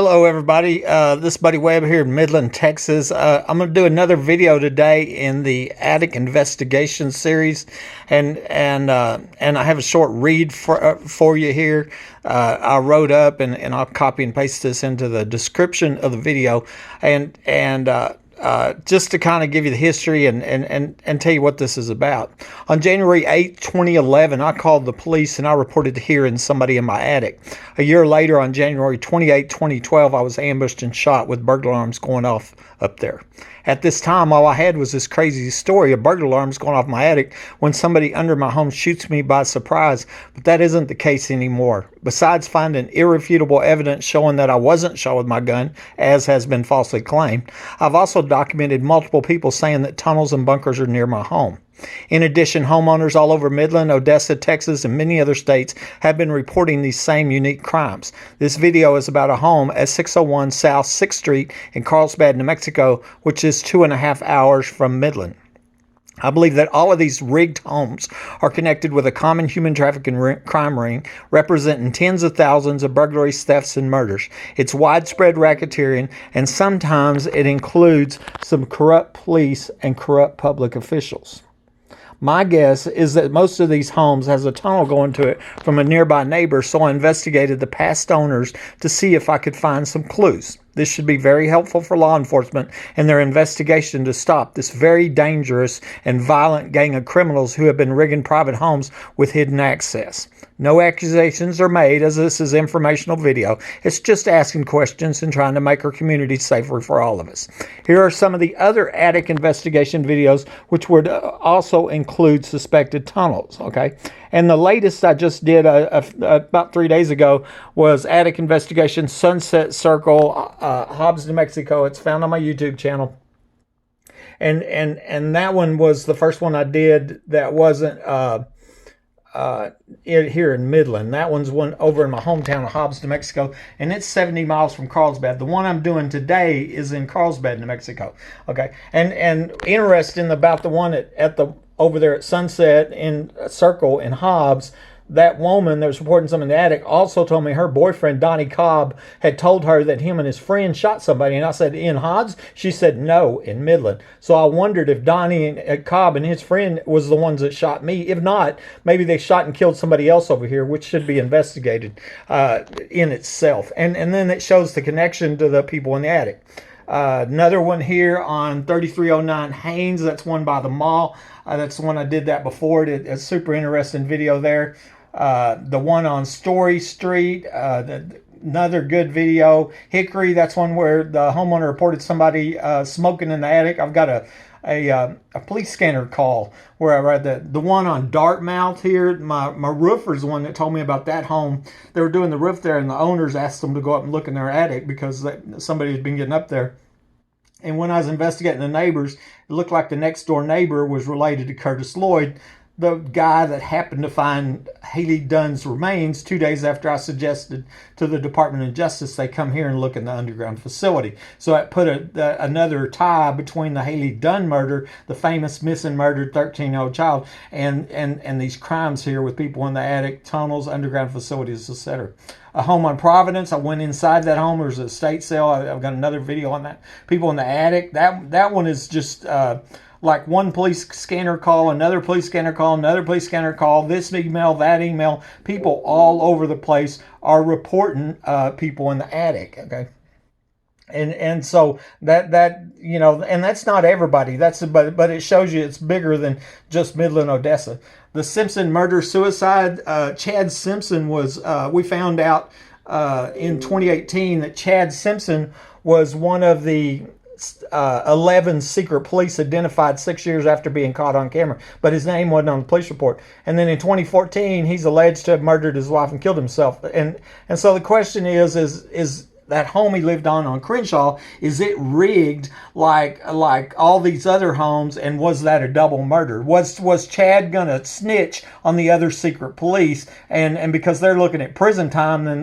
Hello, everybody. This is Buddy Webb here in Midland, Texas. I'm going to do another video today in the attic investigation series, and I have a short read for you here. I wrote up, and I'll copy and paste this into the description of the video, and just to kind of give you the history and tell you what this is about. On January 8, 2011, I called the police and I reported hearing somebody in my attic. A year later, on January 28, 2012, I was ambushed and shot with burglar alarms going off up there. At this time, all I had was this crazy story of burglar alarms going off my attic when somebody under my home shoots me by surprise, but that isn't the case anymore. Besides finding irrefutable evidence showing that I wasn't shot with my gun, as has been falsely claimed, I've also documented multiple people saying that tunnels and bunkers are near my home. In addition, homeowners all over Midland, Odessa, Texas, and many other states have been reporting these same unique crimes. This video is about a home at 601 South 6th Street in Carlsbad, New Mexico, which is 2.5 hours from Midland. I believe that all of these rigged homes are connected with a common human trafficking crime ring representing tens of thousands of burglaries, thefts, and murders. It's widespread racketeering, and sometimes it includes some corrupt police and corrupt public officials. My guess is that most of these homes has a tunnel going to it from a nearby neighbor, so I investigated the past owners to see if I could find some clues. This should be very helpful for law enforcement in their investigation to stop this very dangerous and violent gang of criminals who have been rigging private homes with hidden access. No accusations are made, as this is informational video. It's just asking questions and trying to make our community safer for all of us. Here are some of the other attic investigation videos, which would also include suspected tunnels, okay? And the latest I just did about 3 days ago was attic investigation Sunset Circle, Hobbs, New Mexico. It's found on my YouTube channel. And that one was the first one I did that wasn't here in Midland. That one's one over in my hometown of Hobbs, New Mexico, and it's 70 miles from Carlsbad. The one I'm doing today is in Carlsbad, New Mexico. Okay, and interesting about the one at the over there at Sunset in Circle in Hobbs, that woman that was reporting something in the attic also told me her boyfriend, Donnie Cobb, had told her that him and his friend shot somebody. And I said, in Hobbs? She said, no, in Midland. So I wondered if Donnie Cobb and his friend was the ones that shot me. If not, maybe they shot and killed somebody else over here, which should be investigated in itself. And then it shows the connection to the people in the attic. Another one here on 3309 Haynes. That's one by the mall. That's the one I did that before. It's a super interesting video there. The one on Story Street, another good video. Hickory, that's one where the homeowner reported somebody smoking in the attic. I've got a police scanner call where I read the one on Dartmouth here. My roofer's the one that told me about that home. They were doing the roof there, and the owners asked them to go up and look in their attic because somebody had been getting up there. And when I was investigating the neighbors, it looked like the next door neighbor was related to Curtis Lloyd, the guy that happened to find Haley Dunn's remains 2 days after I suggested to the Department of Justice they come here and look in the underground facility. So it put another tie between the Haley Dunn murder, the famous missing murdered 13-year-old child, and these crimes here with people in the attic, tunnels, underground facilities, etc. A home on Providence. I went inside that home. There was a estate sale. I've got another video on that. People in the attic. That one is just like one police scanner call, another police scanner call, another police scanner call, this email, that email. People all over the place are reporting people in the attic. Okay. And so that you know, and that's not everybody. But it shows you it's bigger than just Midland, Odessa. The Simpson murder-suicide. Chad Simpson was. We found out in 2018 that Chad Simpson was one of the 11 secret police identified 6 years after being caught on camera, but his name wasn't on the police report. And then in 2014, he's alleged to have murdered his wife and killed himself. And so the question is that home he lived on Crenshaw, is it rigged like all these other homes, and was that a double murder? Was Chad gonna snitch on the other secret police, and because they're looking at prison time, then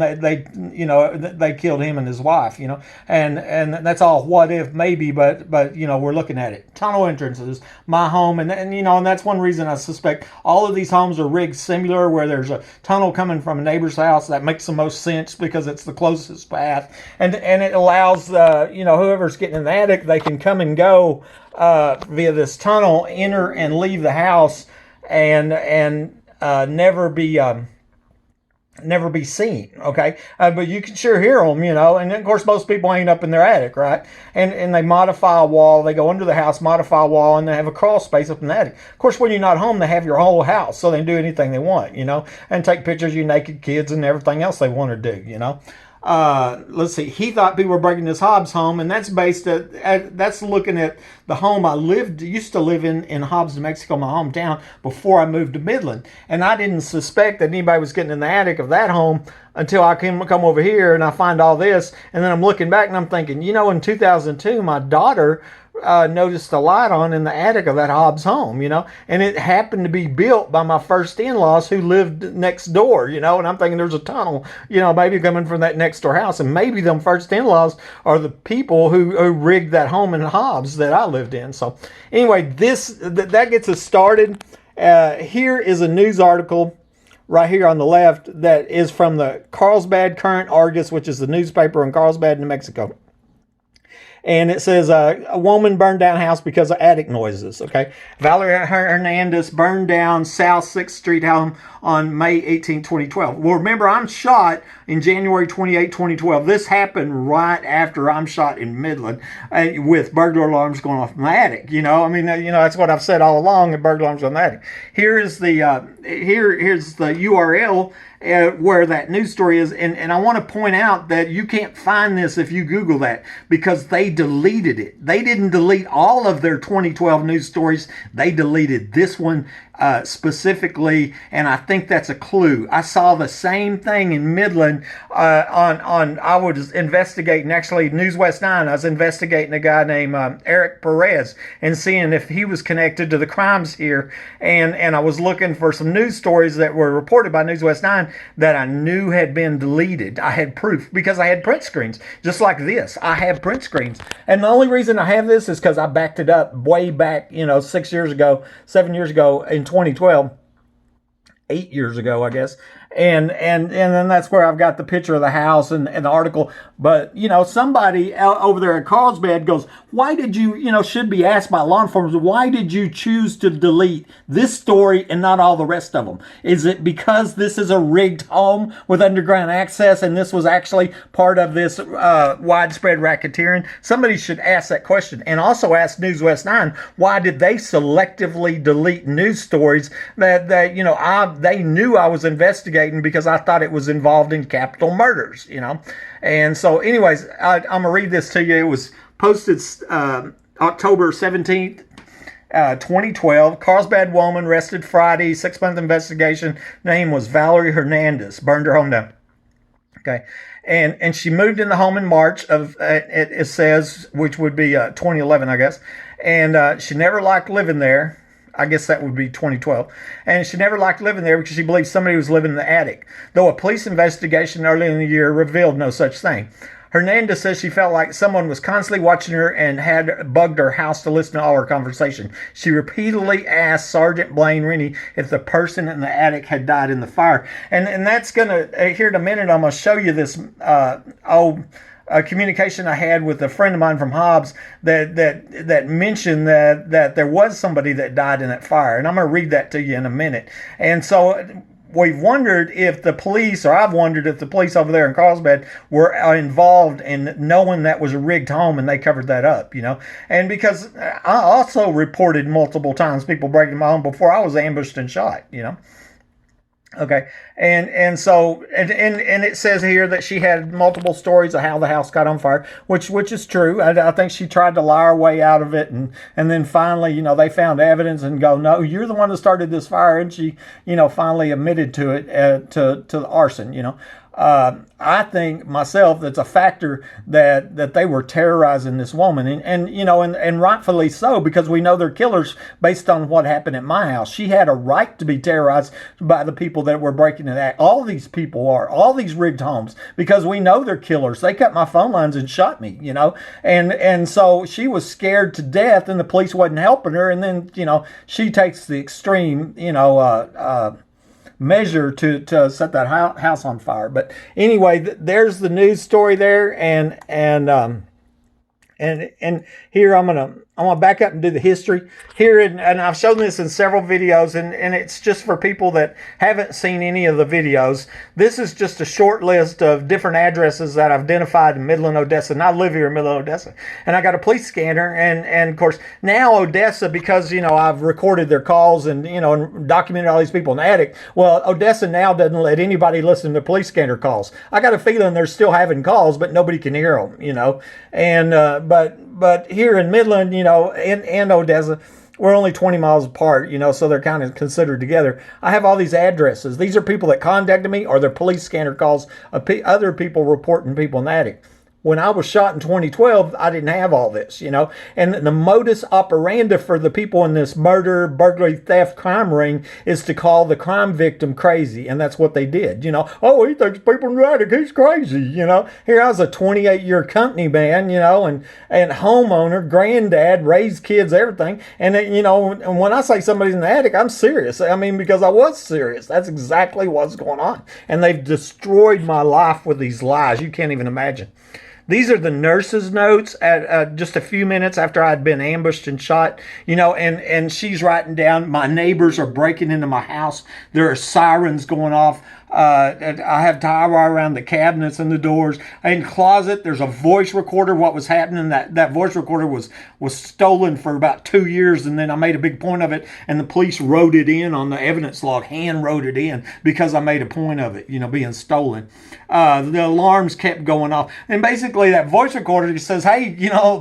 they killed him and his wife, and that's all what if maybe, but we're looking at it. Tunnel entrances, my home, and that's one reason I suspect all of these homes are rigged similar, where there's a tunnel coming from a neighbor's house. That makes the most sense because it's the closest path and it allows whoever's getting in the attic, they can come and go via this tunnel, enter and leave the house, and never be seen. Okay, but you can sure hear them, and of course most people ain't up in their attic, right? And they modify a wall, they go under the house, modify a wall, and they have a crawl space up in the attic. Of course, when you're not home, they have your whole house, so they can do anything they want, and take pictures of your naked kids and everything else they want to do. Let's see. He thought people were breaking his Hobbs home, and that's based that's looking at the home I used to live in Hobbs, New Mexico, my hometown, before I moved to Midland. And I didn't suspect that anybody was getting in the attic of that home until I come over here and I find all this. And then I'm looking back and I'm thinking, in 2002, my daughter noticed a light on in the attic of that Hobbs home, and it happened to be built by my first in-laws who lived next door, and I'm thinking there's a tunnel, maybe coming from that next door house, and maybe them first in-laws are the people who rigged that home in Hobbs that I lived in. So anyway, that gets us started. Here is a news article right here on the left that is from the Carlsbad Current Argus, which is the newspaper in Carlsbad, New Mexico. And it says, a woman burned down house because of attic noises, okay? Valerie Hernandez burned down South 6th Street home on May 18, 2012. Well, remember, I'm shot in January 28, 2012. This happened right after I'm shot in Midland with burglar alarms going off in the attic, that's what I've said all along, the burglar alarms on the attic. Here's the URL where that news story is, and I want to point out that you can't find this if you Google that, because they deleted it. They didn't delete all of their 2012 news stories. They deleted this one specifically, and I think that's a clue. I saw the same thing in Midland I was investigating, actually, News West 9. I was investigating a guy named Eric Perez and seeing if he was connected to the crimes here, and I was looking for some news stories that were reported by News West 9 that I knew had been deleted. I had proof because I had print screens, just like this. I have print screens, and the only reason I have this is because I backed it up way back, 6 years ago, 7 years ago, in 2012, 8 years ago, I guess. And then that's where I've got the picture of the house and the article. But, somebody over there at Carlsbad goes, why did you, should be asked by law enforcement, why did you choose to delete this story and not all the rest of them? Is it because this is a rigged home with underground access and this was actually part of this widespread racketeering? Somebody should ask that question. And also ask News West 9, why did they selectively delete news stories that they knew I was investigating, because I thought it was involved in capital murders, And so anyways, I'm going to read this to you. It was posted October 17th, 2012. Carlsbad woman arrested Friday, 6-month investigation. Name was Valerie Hernandez. Burned her home down. Okay. And she moved in the home in March of, it says, which would be 2011, I guess. And she never liked living there. I guess that would be 2012. And she never liked living there because she believed somebody was living in the attic, though a police investigation early in the year revealed no such thing. Hernandez says she felt like someone was constantly watching her and had bugged her house to listen to all her conversation. She repeatedly asked Sergeant Blaine Rennie if the person in the attic had died in the fire. And that's going to, here in a minute, I'm going to show you this communication I had with a friend of mine from Hobbs that mentioned that there was somebody that died in that fire. And I'm going to read that to you in a minute. And so we've wondered if the police, or I've wondered if the police over there in Carlsbad were involved in knowing that was a rigged home, and they covered that up, And because I also reported multiple times people breaking my home before I was ambushed and shot, Okay, and so it says here that she had multiple stories of how the house got on fire, which is true. I think she tried to lie her way out of it, and then finally, they found evidence and go, no, you're the one that started this fire, and she, finally admitted to it, to the arson, I think myself that's a factor that they were terrorizing this woman, and rightfully so, because we know they're killers based on what happened at my house. She had a right to be terrorized by the people that were breaking it out. All these people are, all these rigged homes, because we know they're killers. They cut my phone lines and shot me, and so she was scared to death, and the police wasn't helping her, and then she takes the extreme measure to set that house on fire. But anyway, there's the news story there, and here I'm gonna back up and do the history here, and I've shown this in several videos, and it's just for people that haven't seen any of the videos. This is just a short list of different addresses that I've identified in Midland, Odessa, and I live here in Midland, Odessa, and I got a police scanner, and of course now Odessa, because I've recorded their calls and and documented all these people in the attic. Well, Odessa now doesn't let anybody listen to police scanner calls. I got a feeling they're still having calls, but nobody can hear them, and but here in Midland, and Odessa, we're only 20 miles apart, so they're kind of considered together. I have all these addresses. These are people that contacted me, or their police scanner calls of other people reporting people in the attic. When I was shot in 2012, I didn't have all this, And the modus operandi for the people in this murder, burglary, theft, crime ring is to call the crime victim crazy. And that's what they did, Oh, he thinks people in the attic, he's crazy, Here I was a 28-year company man, and homeowner, granddad, raised kids, everything. And, and when I say somebody's in the attic, I'm serious. I mean, because I was serious. That's exactly what's going on. And they've destroyed my life with these lies. You can't even imagine. These are the nurse's notes at just a few minutes after I'd been ambushed and shot, and she's writing down, my neighbors are breaking into my house. There are sirens going off. I have tie wire around the cabinets and the doors. In the closet, there's a voice recorder. What was happening, that voice recorder was stolen for about 2 years, and then I made a big point of it, and the police wrote it in on the evidence log, hand wrote it in, because I made a point of it, being stolen. The alarms kept going off. And basically, that voice recorder just says, hey,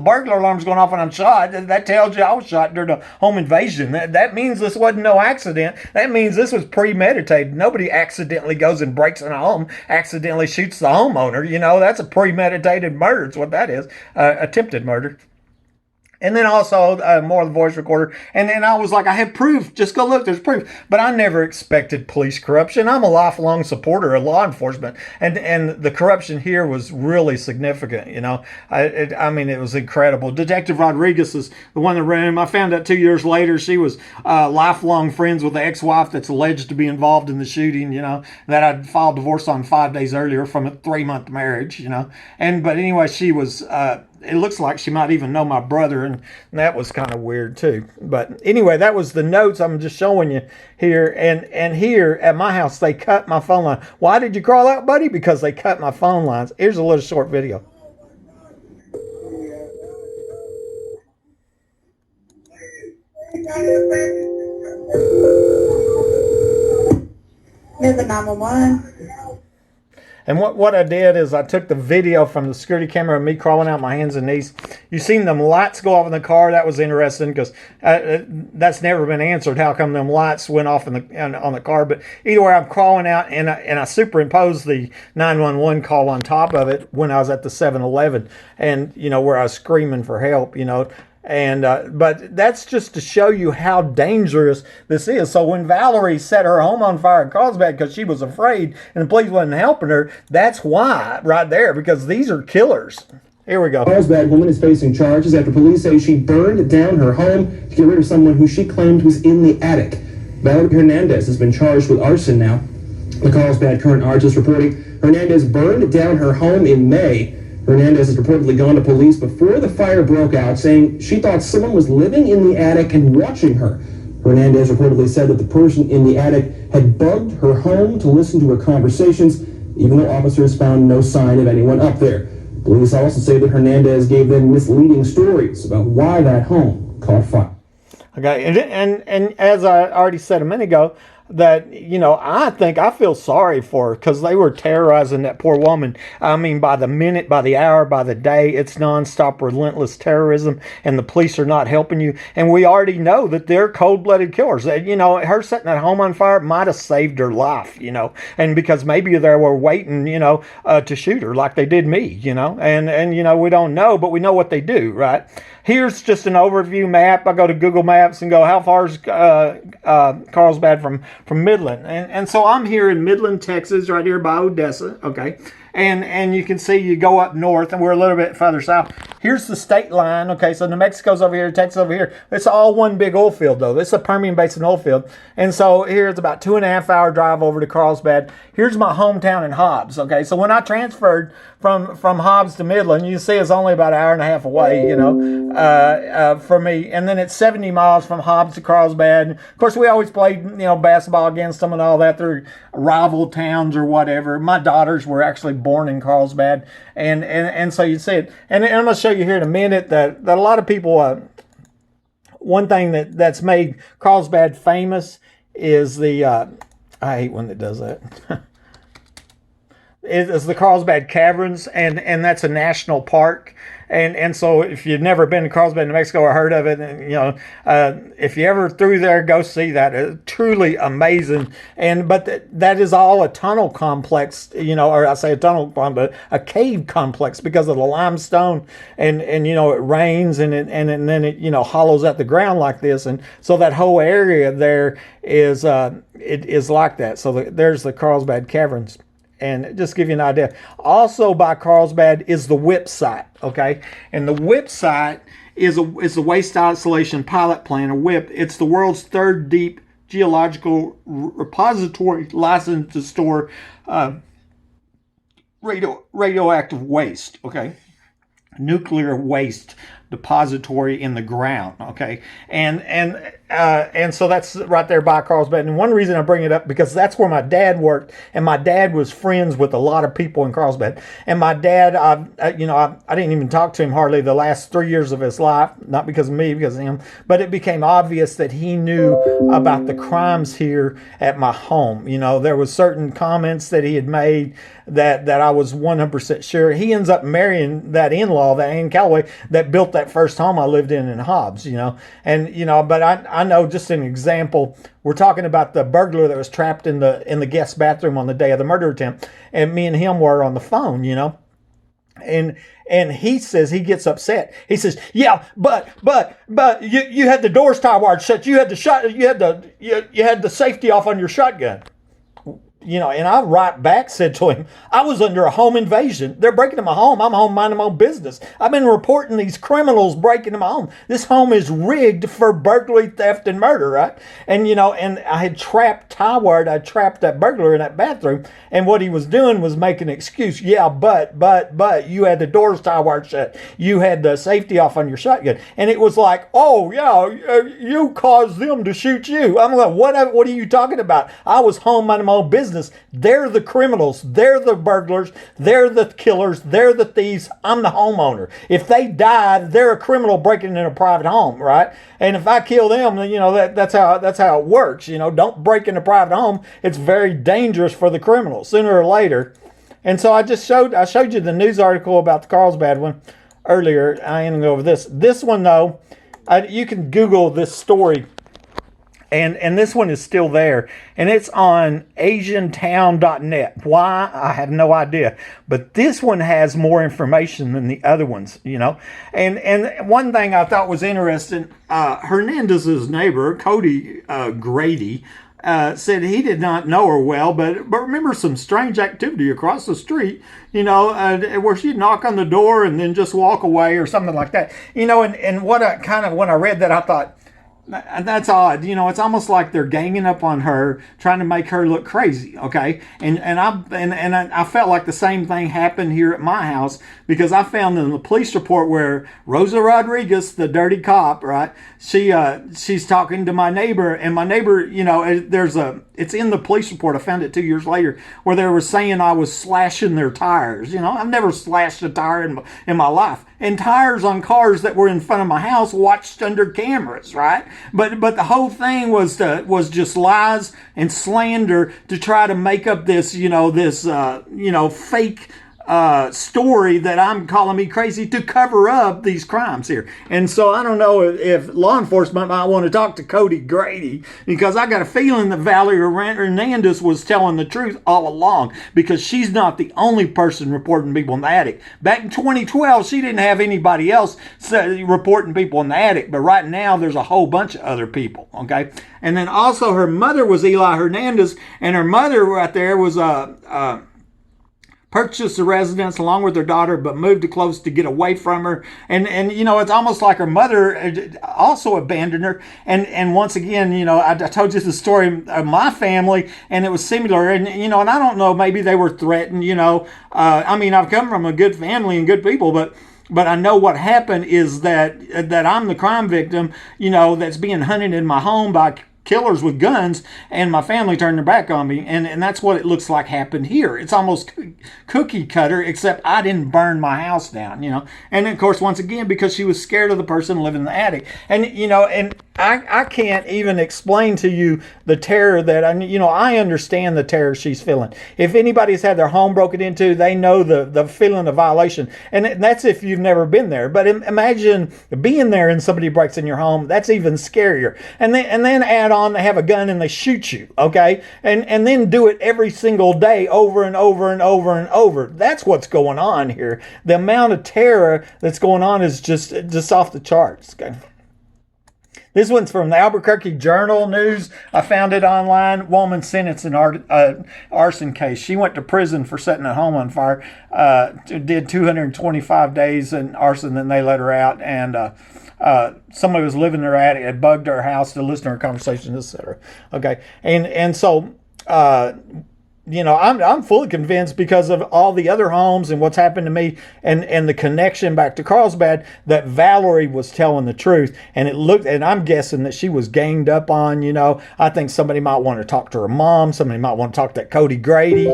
burglar alarm's going off when I'm shot. That tells you I was shot during a home invasion. That means this wasn't no accident. That means this was premeditated. Nobody accidentally goes and breaks in a home, accidentally shoots the homeowner. That's a premeditated murder. It's what that is. Attempted murder. And then also more of the voice recorder. And then I was like, I have proof. Just go look. There's proof. But I never expected police corruption. I'm a lifelong supporter of law enforcement. And the corruption here was really significant, I mean, it was incredible. Detective Rodriguez is the one in the room. I found out 2 years later she was lifelong friends with the ex-wife that's alleged to be involved in the shooting, that I'd filed divorce on 5 days earlier from a 3-month marriage, But anyway, she was... it looks like she might even know my brother, and that was kind of weird too. But anyway, that was the notes I'm just showing you here. And here at my house, they cut my phone line. Why did you crawl out, buddy? Because they cut my phone lines. Here's a little short video. Here's the 911. And what I did is I took the video from the security camera of me crawling out my hands and knees. You seen them lights go off in the car? That was interesting because that's never been answered. How come them lights went off on the car? But either way, I'm crawling out, and I superimposed the 911 call on top of it when I was at the 7-Eleven, and where I was screaming for help, And but that's just to show you how dangerous this is. So when Valerie set her home on fire in Carlsbad because she was afraid and the police wasn't helping her, that's why right there, because these are killers. Here we go. Carlsbad woman is facing charges after police say she burned down her home to get rid of someone who she claimed was in the attic. Valerie Hernandez has been charged with arson now. The Carlsbad Current-Arch is reporting Hernandez burned down her home in May. Hernandez has reportedly gone to police before the fire broke out, saying she thought someone was living in the attic and watching her. Hernandez reportedly said that the person in the attic had bugged her home to listen to her conversations, even though officers found no sign of anyone up there. Police also say that Hernandez gave them misleading stories about why that home caught fire. Okay, and as I already said a minute ago, that, I feel sorry for her because they were terrorizing that poor woman. I mean, by the minute, by the hour, by the day, it's nonstop, relentless terrorism, and the police are not helping you. And we already know that they're cold-blooded killers. Her setting that home on fire might have saved her life, and because maybe they were waiting, to shoot her like they did me, and we don't know, but we know what they do, right? Here's just an overview map. I go to Google Maps and go, how far is Carlsbad from Midland? And so I'm here in Midland, Texas, right here by Odessa, okay? And you can see you go up north, and we're a little bit further south. Here's the state line. Okay, so New Mexico's over here, Texas over here. It's all one big oil field, though. This is a Permian Basin oil field. And so here's about 2.5 hour drive over to Carlsbad. Here's my hometown in Hobbs. Okay, so when I transferred from Hobbs to Midland, you see it's only about an hour and a half away, for me. And then it's 70 miles from Hobbs to Carlsbad. And of course, we always played, basketball against them and all that. They're rival towns or whatever. My daughters were actually born in Carlsbad. And so you see it. And I'm going to show you here in a minute that a lot of people, one thing that's made Carlsbad famous is I hate when it does that. It's the Carlsbad Caverns, and that's a national park. And so if you've never been to Carlsbad, New Mexico, or heard of it, if you ever through there, go see that. It's truly amazing. But that is all a tunnel complex, or I say a tunnel, but a cave complex because of the limestone, and it rains and then it hollows out the ground like this, and so that whole area there is it is like that. So there's the Carlsbad Caverns. And just give you an idea. Also by Carlsbad is the WIP site, okay? And the WIP site is the Waste Isolation Pilot Plant, or WIP. It's the world's third deep geological repository licensed to store radioactive waste, okay? Nuclear waste depository in the ground, okay? And so that's right there by Carlsbad. And one reason I bring it up, because that's where my dad worked, and my dad was friends with a lot of people in Carlsbad. And my dad, I didn't even talk to him hardly the last 3 years of his life, not because of me, because of him, but it became obvious that he knew about the crimes here at my home. There was certain comments that he had made that I was 100% sure. He ends up marrying that in-law, that Ann Calloway, that built that first home I lived in Hobbs, but I know, just an example, we're talking about the burglar that was trapped in the guest bathroom on the day of the murder attempt, and me and him were on the phone, and he says, he gets upset. He says, yeah, but you had the doors tie wired shut. You had the safety off on your shotgun. And I right back said to him, I was under a home invasion. They're breaking into my home. I'm home minding my own business. I've been reporting these criminals breaking into my home. This home is rigged for burglary, theft, and murder, right? And, and I had trapped I trapped that burglar in that bathroom. And what he was doing was making an excuse. Yeah, but you had the doors tie-wired shut. You had the safety off on your shotgun. And it was like, oh, yeah, you caused them to shoot you. I'm like, what are you talking about? I was home minding my own business. They're the criminals. They're the burglars. They're the killers. They're the thieves. I'm the homeowner. If they died, they're a criminal breaking into a private home, right? And if I kill them, then that's how it works. Don't break into a private home. It's very dangerous for the criminal sooner or later. And so I showed you the news article about the Carlsbad one earlier. I ain't gonna go over this. This one though, you can Google this story. And this one is still there, and it's on asiantown.net. Why? I have no idea. But this one has more information than the other ones, And one thing I thought was interesting, Hernandez's neighbor, Cody Grady, said he did not know her well, but remember some strange activity across the street, where she'd knock on the door and then just walk away or something like that. And when I read that, I thought, that's odd. It's almost like they're ganging up on her, trying to make her look crazy. Okay. And I felt like the same thing happened here at my house, because I found in the police report where Rosa Rodriguez, the dirty cop, right? She's talking to my neighbor, and my neighbor, it's in the police report. I found it 2 years later, where they were saying I was slashing their tires. I've never slashed a tire in my life. And tires on cars that were in front of my house watched under cameras, right? But the whole thing was just lies and slander to try to make up this fake story that I'm calling me crazy to cover up these crimes here. And so I don't know if law enforcement might want to talk to Cody Grady, because I got a feeling that Valerie Hernandez was telling the truth all along, because she's not the only person reporting people in the attic. Back in 2012, she didn't have anybody else reporting people in the attic, but right now there's a whole bunch of other people, okay? And then also her mother was Eli Hernandez, and her mother right there was purchased the residence along with her daughter, but moved too close to get away from her. And you know, it's almost like her mother also abandoned her. And once again, you know, I told you the story of my family, and it was similar. And you know, and I don't know, maybe they were threatened. You know, I mean, I've come from a good family and good people, but I know what happened is that I'm the crime victim, you know, that's being hunted in my home by killers with guns, and my family turned their back on me, and that's what it looks like happened here. It's almost cookie cutter, except I didn't burn my house down, you know. And of course, once again, because she was scared of the person living in the attic. And you know, and I can't even explain to you the terror that I understand the terror she's feeling. If anybody's had their home broken into, they know the feeling of violation, and that's if you've never been there. But imagine being there and somebody breaks in your home. That's even scarier. And then add on, they have a gun and they shoot you, okay? And then do it every single day over and over and over and over. That's what's going on here. The amount of terror that's going on is just off the charts, okay? This one's from the Albuquerque Journal News. I found it online. Woman sentenced in arson case. She went to prison for setting a home on fire. Did 225 days in arson, then they let her out. And somebody was living in her attic, had bugged her house to listen to her conversations, etc. Okay, and so you know, I'm fully convinced because of all the other homes and what's happened to me and the connection back to Carlsbad that Valerie was telling the truth. And it looked, and I'm guessing that she was ganged up on, you know. I think somebody might want to talk to her mom. Somebody might want to talk to that Cody Grady.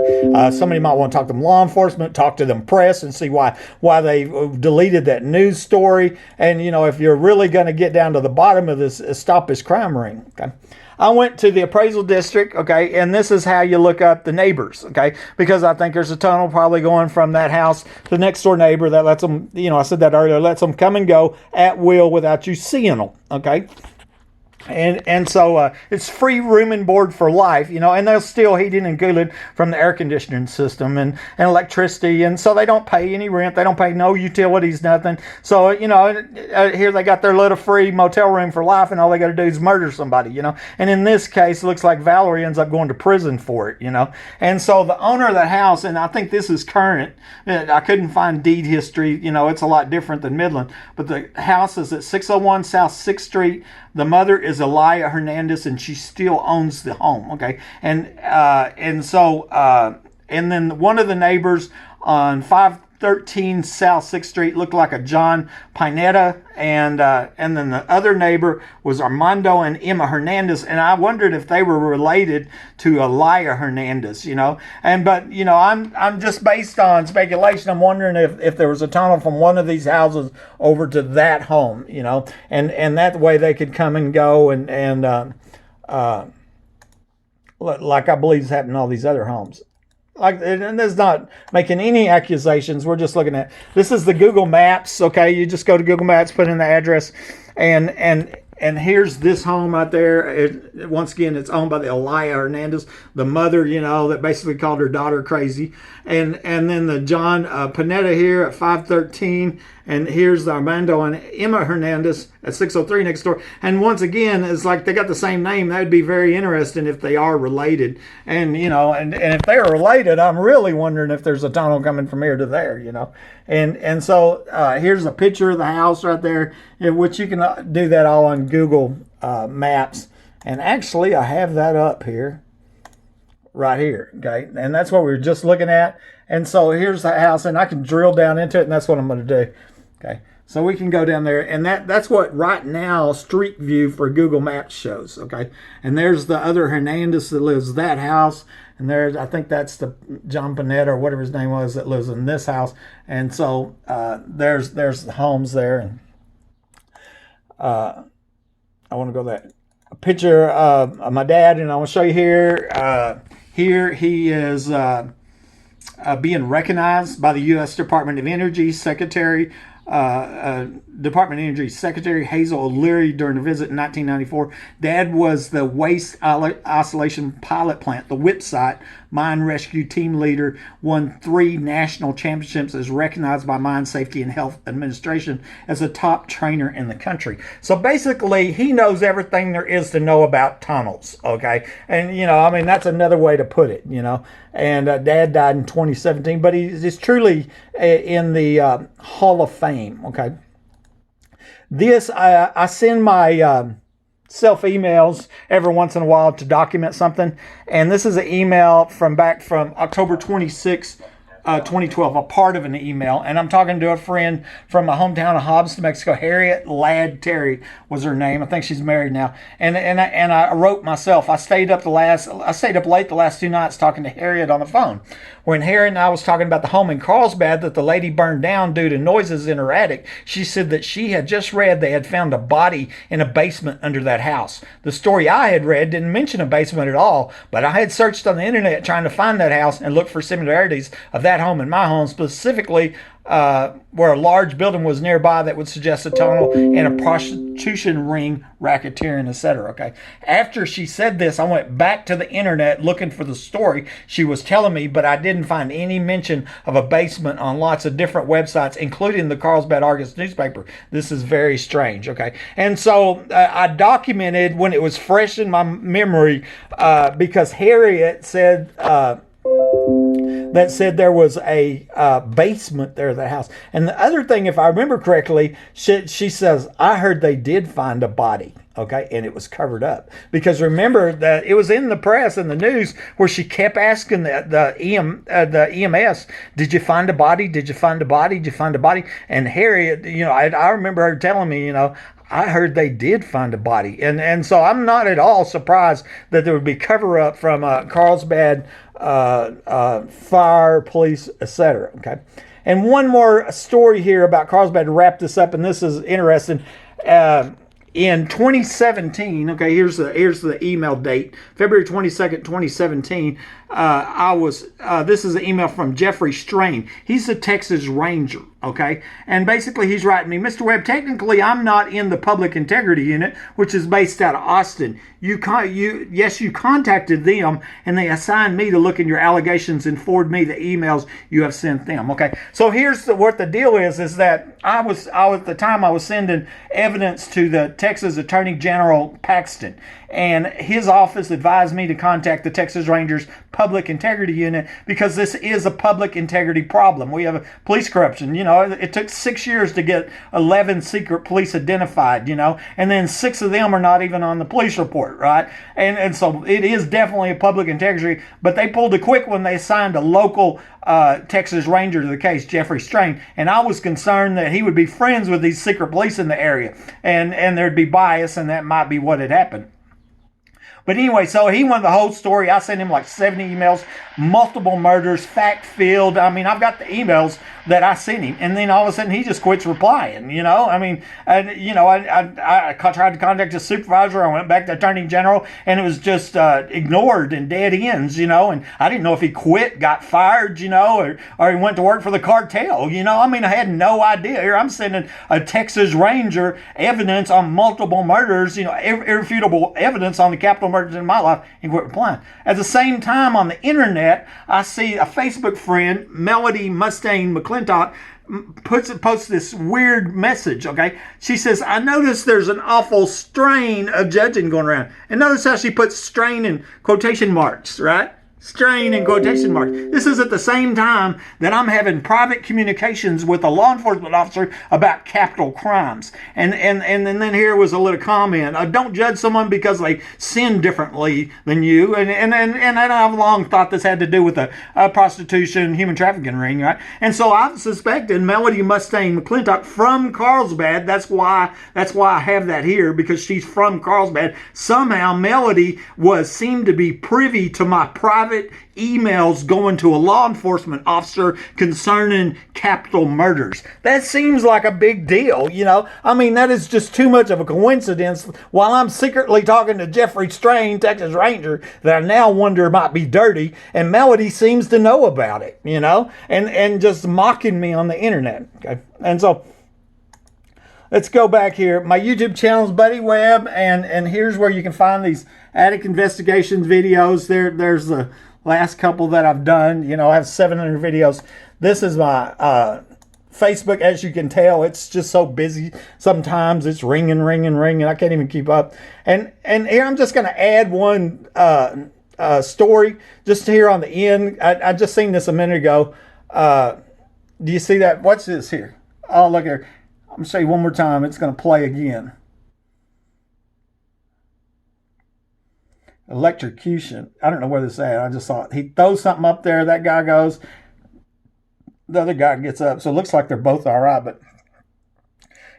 Somebody might want to talk to law enforcement, talk to them press and see why they deleted that news story. And, you know, if you're really going to get down to the bottom of this, stop this crime ring, okay? I went to the appraisal district, okay, and this is how you look up the neighbors, okay, because I think there's a tunnel probably going from that house to the next door neighbor that lets them, you know, I said that earlier, lets them come and go at will without you seeing them, okay. And so it's free room and board for life, you know, and there's still heating and cooling from the air conditioning system and electricity. And so they don't pay any rent. They don't pay no utilities, nothing. So, you know, here they got their little free motel room for life, and all they got to do is murder somebody, you know. And in this case, it looks like Valerie ends up going to prison for it, you know. And so the owner of the house, and I think this is current, I couldn't find deed history, you know, it's a lot different than Midland, but the house is at 601 South 6th Street. The mother is Elia Hernandez, and she still owns the home. Okay, and so then one of the neighbors on 513 South 6th Street looked like a John Pineda, and then the other neighbor was Armando and Emma Hernandez, and I wondered if they were related to Elia Hernandez, you know. But you know, I'm just based on speculation. I'm wondering if there was a tunnel from one of these houses over to that home, you know, and that way they could come and go and like I believe is happening in all these other homes. Like, and there's not making any accusations. We're just looking at, this is the Google Maps. Okay, you just go to Google Maps, put in the address, and here's this home right there. Once again, it's owned by the Elia Hernandez, the mother, you know, that basically called her daughter crazy. And then the John Pineda here at 513, and here's the Armando and Emma Hernandez at 603 next door. And once again, it's like they got the same name. That would be very interesting if they are related. And, you know, and if they are related, I'm really wondering if there's a tunnel coming from here to there, you know. And so here's a picture of the house right there, which you can do that all on Google Maps. And actually, I have that up here, right here, okay? And that's what we were just looking at. And so here's the house, and I can drill down into it, and that's what I'm going to do, okay? So we can go down there, and that's what right now Street View for Google Maps shows, okay? And there's the other Hernandez that lives in that house, and there's, I think that's the John Panetta or whatever his name was that lives in this house. And so there's the homes there, and I want to go that. A picture of my dad, and I want to show you here. Here he is being recognized by the U.S. Department of Energy Secretary Department of Energy Secretary Hazel O'Leary during a visit in 1994. Dad was the Waste Isolation Pilot Plant, the WIP site, mine rescue team leader, won 3 national championships, is recognized by Mine Safety and Health Administration as a top trainer in the country. So basically, he knows everything there is to know about tunnels, okay? And, that's another way to put it, And Dad died in 2017, but he's truly in the Hall of Fame, okay? This, I send my self emails every once in a while to document something. And this is an email from October 26th, 2012, a part of an email. And I'm talking to a friend from my hometown of Hobbs, New Mexico. Harriet Ladd Terry was her name. I think she's married now. And I wrote myself. I stayed up late the last 2 nights talking to Harriet on the phone. When Harriet and I was talking about the home in Carlsbad that the lady burned down due to noises in her attic, she said that she had just read they had found a body in a basement under that house. The story I had read didn't mention a basement at all, but I had searched on the internet trying to find that house and look for similarities of that home and my home, specifically where a large building was nearby that would suggest a tunnel and a prostitution ring, racketeering, etc. Okay. After she said this, I went back to the internet looking for the story she was telling me, but I didn't find any mention of a basement on lots of different websites, including the Carlsbad Argus newspaper. This is very strange. Okay. And so I documented when it was fresh in my memory because Harriet said there was a basement there at the house. And the other thing, if I remember correctly, she says, I heard they did find a body, okay, and it was covered up. Because remember that it was in the press and the news where she kept asking the EMS, did you find a body? Did you find a body? Did you find a body? And Harriet, I remember her telling me, I heard they did find a body. And so I'm not at all surprised that there would be cover up from Carlsbad fire, police, etc. Okay. And one more story here about Carlsbad to wrap this up, and this is interesting. In 2017, okay, here's the email date, February 22nd, 2017. This is an email from Jeffrey Strain. He's a Texas Ranger, okay? And basically he's writing me, Mr. Webb, technically I'm not in the Public Integrity Unit, which is based out of Austin. You contacted them and they assigned me to look in your allegations and forward me the emails you have sent them, okay? So here's what the deal is that I was at the time I was sending evidence to the Texas Attorney General Paxton, and his office advised me to contact the Texas Rangers Public Integrity Unit because this is a public integrity problem. We have a police corruption. It took 6 years to get 11 secret police identified, and then 6 of them are not even on the police report, right? And so it is definitely a public integrity, but they pulled a quick one. They assigned a local Texas Ranger to the case, Jeffrey Strain, and I was concerned that he would be friends with these secret police in the area, and there'd be bias, and that might be what had happened. But anyway, so he wanted the whole story. I sent him like 70 emails, multiple murders, fact-filled. I mean, I've got the emails that I sent him, and then all of a sudden he just quits replying, I tried to contact his supervisor. I went back to Attorney General, and it was just ignored and dead ends, and I didn't know if he quit, got fired, or he went to work for the cartel, I had no idea. Here I'm sending a Texas Ranger evidence on multiple murders, irrefutable evidence on the capital murders in my life, and quit replying. At the same time, on the internet, I see a Facebook friend, Melody Mustang McClintock, posts this weird message, okay? She says, I noticed there's an awful strain of judging going around. And notice how she puts strain in quotation marks, right? Strain in quotation marks. This is at the same time that I'm having private communications with a law enforcement officer about capital crimes. And then here was a little comment. Don't judge someone because they sin differently than you. And I've long thought this had to do with a prostitution, human trafficking ring, right? And so I've suspected Melody Mustang McClintock from Carlsbad. That's why I have that here, because she's from Carlsbad. Somehow Melody seemed to be privy to my private emails going to a law enforcement officer concerning capital murders. That seems like a big deal, that is just too much of a coincidence while I'm secretly talking to Jeffrey Strain, Texas Ranger, that I now wonder might be dirty, and Melody seems to know about it, and just mocking me on the internet. Okay? And so let's go back here. My YouTube channel is Buddy Webb, and here's where you can find these attic investigations videos. There's the last couple that I've done. You know, I have 700 videos. This is my Facebook. As you can tell, it's just so busy. Sometimes it's ringing. I can't even keep up. And here I'm just going to add one story just here on the end. I just seen this a minute ago. Do you see that? What's this here? Oh, look here. I'm going to show you one more time. It's going to play again. Electrocution. I don't know where this is at. I just saw it. He throws something up there. That guy goes. The other guy gets up. So it looks like they're both all right.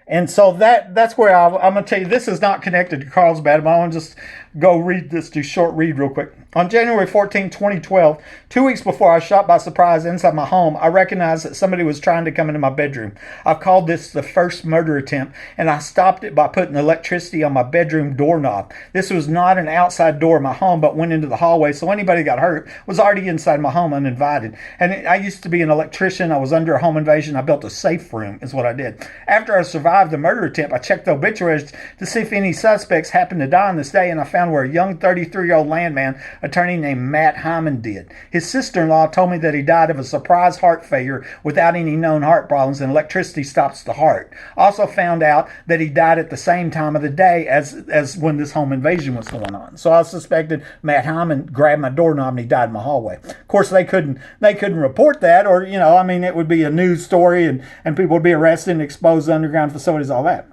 And so that's where I'm going to tell you, this is not connected to Carlsbad, but I want to just go read this, do short read real quick. On January 14, 2012, 2 weeks before I was shot by surprise inside my home, I recognized that somebody was trying to come into my bedroom. I've called this the first murder attempt, and I stopped it by putting electricity on my bedroom doorknob. This was not an outside door of my home, but went into the hallway, so anybody that got hurt was already inside my home uninvited. And I used to be an electrician. I was under a home invasion. I built a safe room, is what I did. After I survived the murder attempt, I checked the obituaries to see if any suspects happened to die on this day, and I found where a young 33-year-old landman attorney named Matt Hyman did. His sister-in-law told me that he died of a surprise heart failure without any known heart problems, and electricity stops the heart. Also found out that he died at the same time of the day as when this home invasion was going on. So I suspected Matt Hyman grabbed my doorknob and he died in my hallway. Of course, they couldn't report that, or it would be a news story and people would be arrested and exposed to underground facilities, all that.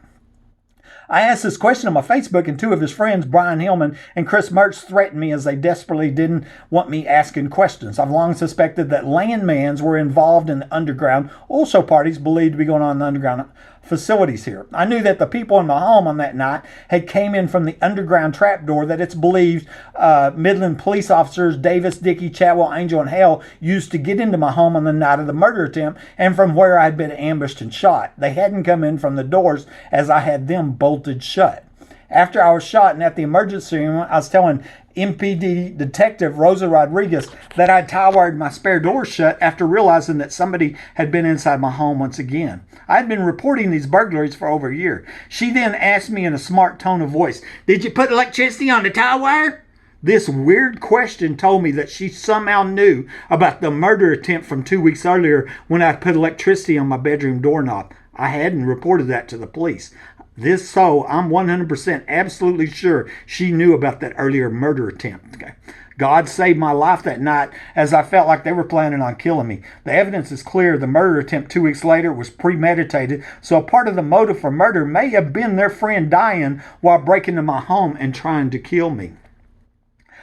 I asked this question on my Facebook, and two of his friends, Brian Hillman and Chris Mertz, threatened me as they desperately didn't want me asking questions. I've long suspected that landmans were involved in the underground, also parties believed to be going on in the underground facilities here. I knew that the people in my home on that night had came in from the underground trapdoor that it's believed Midland police officers Davis, Dickey, Chatwell, Angel, and Hale used to get into my home on the night of the murder attempt, and from where I had been ambushed and shot. They hadn't come in from the doors as I had them bolted shut. After I was shot and at the emergency room, I was telling MPD Detective Rosa Rodriguez that I tie-wired my spare door shut after realizing that somebody had been inside my home once again. I had been reporting these burglaries for over a year. She then asked me in a smart tone of voice, "Did you put electricity on the tie wire?" This weird question told me that she somehow knew about the murder attempt from 2 weeks earlier when I put electricity on my bedroom doorknob. I hadn't reported that to the police. I'm 100% absolutely sure she knew about that earlier murder attempt. Okay. God saved my life that night as I felt like they were planning on killing me. The evidence is clear. The murder attempt 2 weeks later was premeditated, so part of the motive for murder may have been their friend dying while breaking into my home and trying to kill me.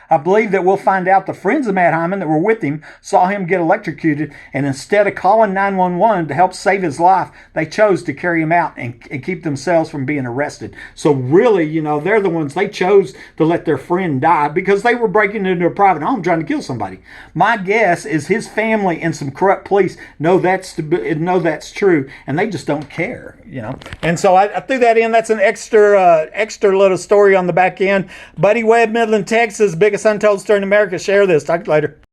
I believe that we'll find out the friends of Matt Hyman that were with him saw him get electrocuted, and instead of calling 911 to help save his life, they chose to carry him out and keep themselves from being arrested. So really, they're the ones, they chose to let their friend die because they were breaking into a private home trying to kill somebody. My guess is his family and some corrupt police know that's true, and they just don't care, And so I threw that in. That's an extra little story on the back end. Buddy Webb, Midland, Texas, biggest untold story in America. Share this. Talk to you later.